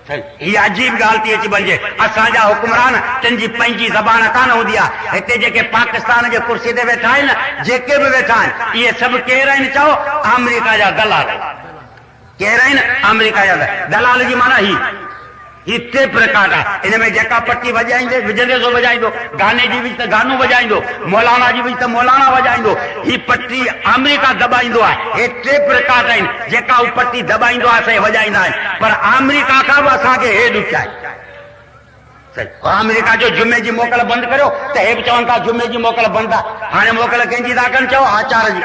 ये अजीब गाल थी अची बजे असांजा हुक्मरान तिन जी पंहिंजी ज़बान कान हूंदी आहे। हिते जेके पाकिस्तान जे कुर्सी ते वेठा आहिनि जेके बि वेठा आहिनि इहे सभु केर आहिनि चओ अमेरिका जा दलाल। केर आहिनि अमेरिका जा दलाल जी माना ही टेप रिकॉर्ड आहे। इन में जेका पट्टी वॼाईंदे विझंदे सो वॼाईंदो, गाने जी विच त गानो वॼाईंदो, मौलाना जी विच त मौलाना वॼाईंदो। ही पट्टी अमेरिका दॿाईंदो आहे। हे टेप रिकॉर्ड आहिनि जेका हू पट्टी दॿाईंदो आहे असां वॼाईंदा आहिनि। पर अमेरिका खां बि असांखे हे ॾुख आहे। अमेरिका जो जुमे जी मोकल बंदि करियो त हे बि चवनि था जुमे जी मोकल बंदि आहे। हाणे मोकल कंहिंजी था कनि चओ आचार जी।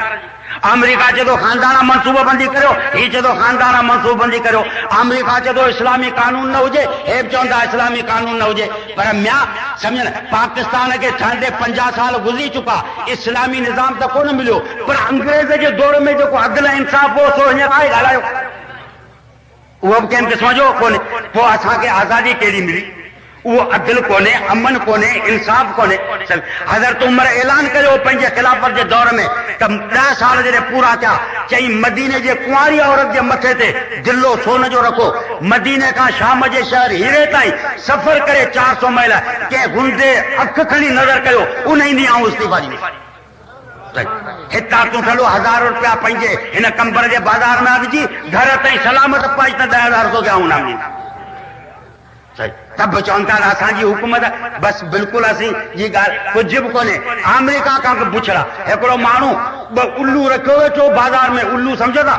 अमेरिका चए थो ख़ानदाना मनसूबबंदी करियो, ही चए थो ख़ानदाना मनसूबबंदी करियो। अमेरिका चए थो इस्लामी कानून न हुजे, हे बि चवनि था इस्लामी कानून न हुजे। पर म्या सम्झनि पाकिस्तान खे ठहंदे 50 साल गुज़री चुका, इस्लामी निज़ाम त कोन मिलियो। पर अंग्रेज़ जे दौर में जेको अदल इंसाफ़ हो सो हींअर आहे ॻाल्हायो, उहो बि कंहिं क़िस्म जो कोन्हे। पोइ असांखे आज़ादी कहिड़ी मिली? वो अदल कोने, अमन कोने, इंसाफ कोने। हज़रत उमर ऐलान कयो पंहिंजे खिलाफत जे दौर में त 10 साल जॾहिं पूरा थिया चई मदीने जे कुंवारी औरत जे मथे ते दिलो सोन जो रखो। मदीने खां शाम जे शहर हीरे ताईं सफ़र करे 400 मील कंहिं गुंदे अख खणी नज़र कयो उन ईंदी आऊं इस्तीफ़ा ॾींदी। हितां तूं थलो 1000 रुपया पंहिंजे हिन कंबर जे बाज़ार में विझी घर ताईं सलामत पहुच त 10,000 तो ॾियां न ॾींदा। तब चवनि था असांजी हुकूमत बसि बिल्कुलु असीं जी ॻाल्हि कुझु बि कोन्हे। अमेरिका खां पुछड़ा हिकिड़ो माण्हू 2 उल्लू रखियो वेठो बाज़ार में। उल्लू सम्झो था?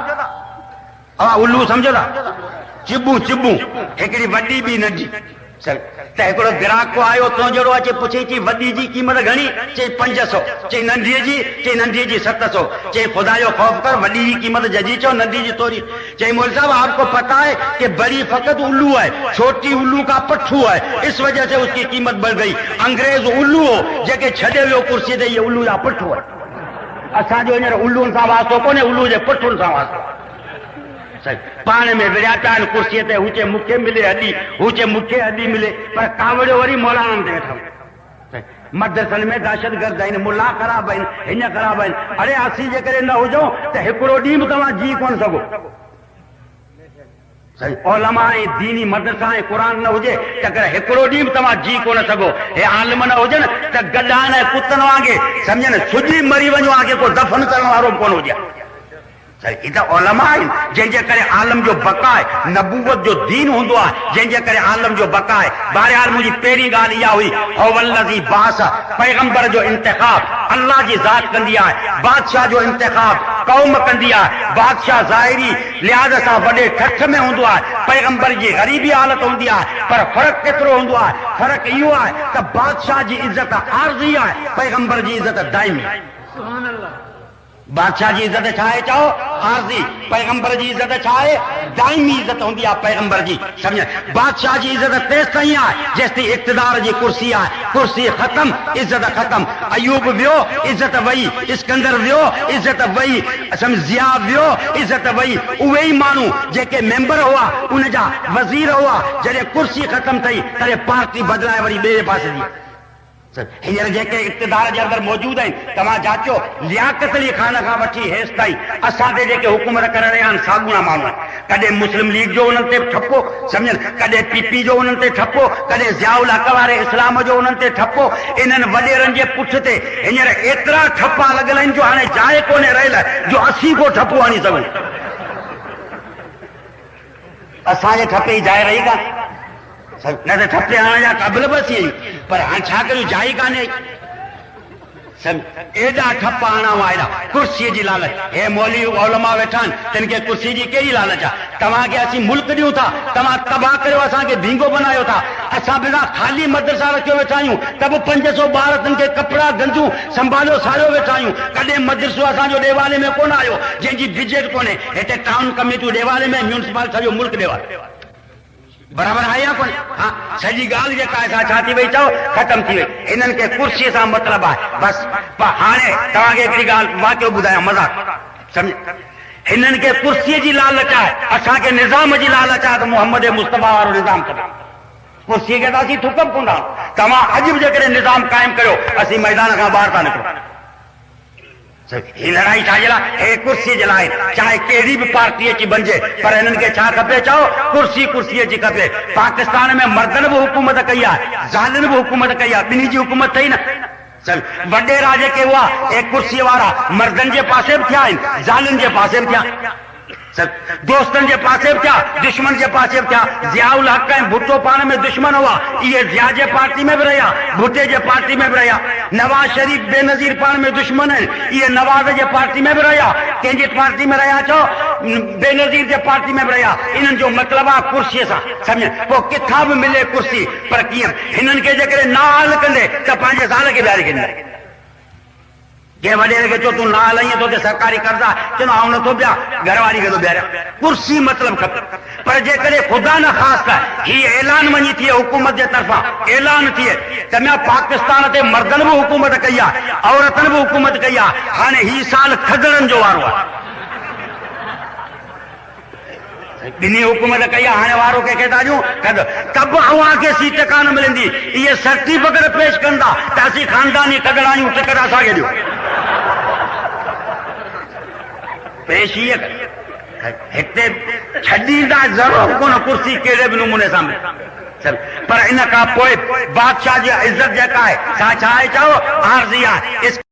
उल्लू सम्झो था? चिबू चिबू, हिकिड़ी वॾी ॿी नंढी। त हिकिड़ो ग्राहक आयो तो जहिड़ो अचे पुछे चई वॾी जी क़ीमत घणी? चई 500। चई नंढीअ जी 700। चई खुदा जो खौफ कर वॾी जी कीमत जजी चो नंढी जी थोड़ी। चई मौलवी साहब आपको पता है कि बड़ी फकत उल्लू है, छोटी उल्लू का पट्ठू है, इस वजह से उसकी कीमत बढ़ गई। अंग्रेज उल्लू हो जेके छॾे वियो कुर्सी ते, ये उल्लू जा पट्ठू है। असांजो हींअर उल्लूनि सां वास्तो कोन्हे, उल्लू जे पट्ठुनि सां वास्तो। पाण में विड़िया पिया आहिनि कुर्सीअ ते, हू चए मूंखे मिले हॾी, हू चए मूंखे हॾी मिले। पर कावड़ियो वरी मौलाननि ते वेठा। मदरसनि में दहशतगर्द आहिनि, मुला ख़राब आहिनि, हिन ख़राब आहिनि। अरे असीं जे करे न हुजूं त हिकिड़ो ॾींहुं बि तव्हां जी कोन सघो। उलमा ऐं दीनी मदरसा ऐं क़ुर न हुजे त करे हिकिड़ो ॾींहुं बि तव्हां जी कोन सघो। हे आलिम न हुजनि त गॾाइण ऐं कुतनि वांगुरु सम्झनि सुजी मरी वञो आगे को दफ़न करण वारो कोन हुजे। इ त उलमा आहिनि जंहिंजे करे आलम जो बका आहे, नबूवत जो दीन हूंदो आहे जंहिंजे करे आलम जो बका आहे। बहरहाल मुंहिंजी पहिरीं ॻाल्हि इहा हुई हुवल्लज़ी बास, पैगंबर जो इंतिखाब अल्लाह जी ज़ात कंदी आहे, बादशाह जो इंतिखाब क़ौम कंदी आहे। बादशाह ज़ाहिरी लिहाज़ सां वॾे ठठ में हूंदो आहे, पैगंबर जी ग़रीबी हालत हूंदी आहे। पर फ़र्क़ु केतिरो हूंदो आहे? फ़र्क़ु इहो आहे त बादशाह जी इज़त आरज़ी आहे, पैगंबर जी इज़त दाइमी आहे। बादशाह जी इज़त छा आहे चओ? आरज़ी। पैगंबर जी इज़त छा आहे? दाइमी इज़त हूंदी आहे पैगंबर जी। सम्झ बादशाह जी इज़त तेसि ताईं आहे जेसिताईं इक़्तिदार जी कुर्सी आहे, कुर्सी ख़तम इज़त ख़तम। अयूब वियो इज़त वई, इस्कंदर वियो इज़त वई, सम्झ ज़िया वियो इज़त वई। उहे ई माण्हू जेके मेंबर हुआ उन जा वज़ीर हुआ, जॾहिं कुर्सी ख़तम थई तॾहिं पार्टी बदिलाए वरी ॿिए पासे जी। हींअर जेके इक़्तिदार जे अंदरि मौजूद आहिनि तव्हां जाचो लियाकत अली खान खां वठी हेसि ताईं असां ते जेके हुकूमत करे रहिया आहिनि साॻूणा माण्हू आहिनि। कॾहिं मुस्लिम लीग जो उन्हनि ते ठपो सम्झनि, कॾहिं पीपी जो उन्हनि ते ठपो, कॾहिं ज़ियाउल हक़ वारे इस्लाम जो उन्हनि ते ठपो। इन्हनि वॾेरनि जे पुठ ते हींअर एतिरा ठपा लॻल आहिनि जो हाणे जाइ कोन्हे रहियल जो असीं को ठपो हणी सघूं। असांजे ठपे जी जाइ रही कान, न त ठपे हणण जा क़ाबिल बि अची पर हाणे छा करियूं, जाइ कान्हे। एॾा ठपा हणा हुआ एॾा कुर्सीअ जी लालच। हे मौलवी उलमा वेठा आहिनि तिन खे कुर्सी जी कहिड़ी लालच आहे? तव्हांखे असीं मुल्क ॾियूं था, तव्हां तबाह कयो, असांखे भींगो बनायो था। असां बिना ख़ाली मदरसा रखियो वेठा आहियूं त बि 500 ॿार तिन खे कपिड़ा गंजूं संभालियो सारियो वेठा आहियूं। कॾहिं मदरसो असांजो ॾेवाले में कोन आयो जंहिंजी बिजेट कोन्हे। हिते टाउन कमेटियूं ॾेवाले में, म्यूनिसिपल सॼो मुल्क ॾेवाले बराबरि आहे या कोन्हे? हा, सॼी ॻाल्हि जेका आहे छा थी वई चओ ख़तम थी वई। हिननि खे कुर्सीअ सां मतिलबु आहे बसि। हाणे तव्हांखे हिकिड़ी ॻाल्हि वाक़ियो ॿुधायां, मज़ाक सम्झ। हिननि खे कुर्सीअ जी लालच आहे, असांखे निज़ाम जी लालच आहे त मोहम्मद मुस्तफ़ा वारो निज़ाम कयो। कुर्सीअ खे त असीं थुकम कोन था। तव्हां अॼु बि जेकॾहिं निज़ाम क़ाइमु कयो असीं मैदान खां ॿाहिरि था निकिरूं। ही लड़ाई छा जे लाइ? हे कुर्सी जे लाइ, चाहे कहिड़ी बि पार्टी अची बणिजे, पर हिननि खे छा खपे? चओ कुर्सी कुर्सी अची खपे। पाकिस्तान में मर्दनि बि हुकूमत कई आहे, ज़ालनि बि हुकूमत कई आहे, ॿिन्ही जी हुकूमत अथई न। चल वडेरा जेके हुआ हे कुर्सीअ वारा मर्दनि जे पासे बि थिया आहिनि, ज़ालनि जे पासे बि थिया, दोस्तनि जे पासे बि थिया, दुश्मन जे पासे बि थिया। ज़ियाउल हक़ ऐं भुट्टो पाण में दुश्मन हुआ, इहे ज़िया जे पार्टी में बि रहिया, भुट्टे जे पार्टी में बि रहिया। नवाज शरीफ बेनज़ीर पाण में दुश्मन आहिनि, इहे नवाज जे पार्टी में बि रहिया। कंहिंजी पार्टी में रहिया? चओ बेनज़ीर जे पार्टी में बि रहिया। इन्हनि जो मतिलबु आहे कुर्सीअ सां, सम्झ? पोइ किथां बि मिले कुर्सी, पर कीअं? हिननि खे जेकॾहिं ना हल कंदे त पंहिंजे ज़ाल खे ॿियारे कंदे। जे वडेरे खे चओ तूं ना हलाईं तो सरकारी कर्जा, चवंदो आउं नथो ॿिया, घरवारी खे थो ॿियारियां। कुर्सी मतिलबु खपे। पर जेकॾहिं ख़ुदा न ख़ासि त हीउ ऐलान वञी थिए हुकूमत जे तरफ़ां, ऐलान थिए त मैं पाकिस्तान ते मर्दनि बि हुकूमत कई आहे, औरतनि बि हुकूमत कई आहे, हाणे हीउ साल खदड़नि जो वारो आहे। ॿिन्ही हुकूमत कई आहे, हाणे वारो कंहिंखे था ॾियूं? तब अव्हां खे सीट कान मिलंदी, इहे सर्टिफिकेट पेश कंदा त असीं ख़ानदानी खदड़ आहियूं, टिकट असांखे ॾियो। पेश इहे हिते छॾींदा ज़रूरु कोन कुर्सी कहिड़े बि नमूने सां। पर इन खां पोइ बादशाह जी इज़त जेका आहे सा छा आहे? चओ आरज़ी आहे।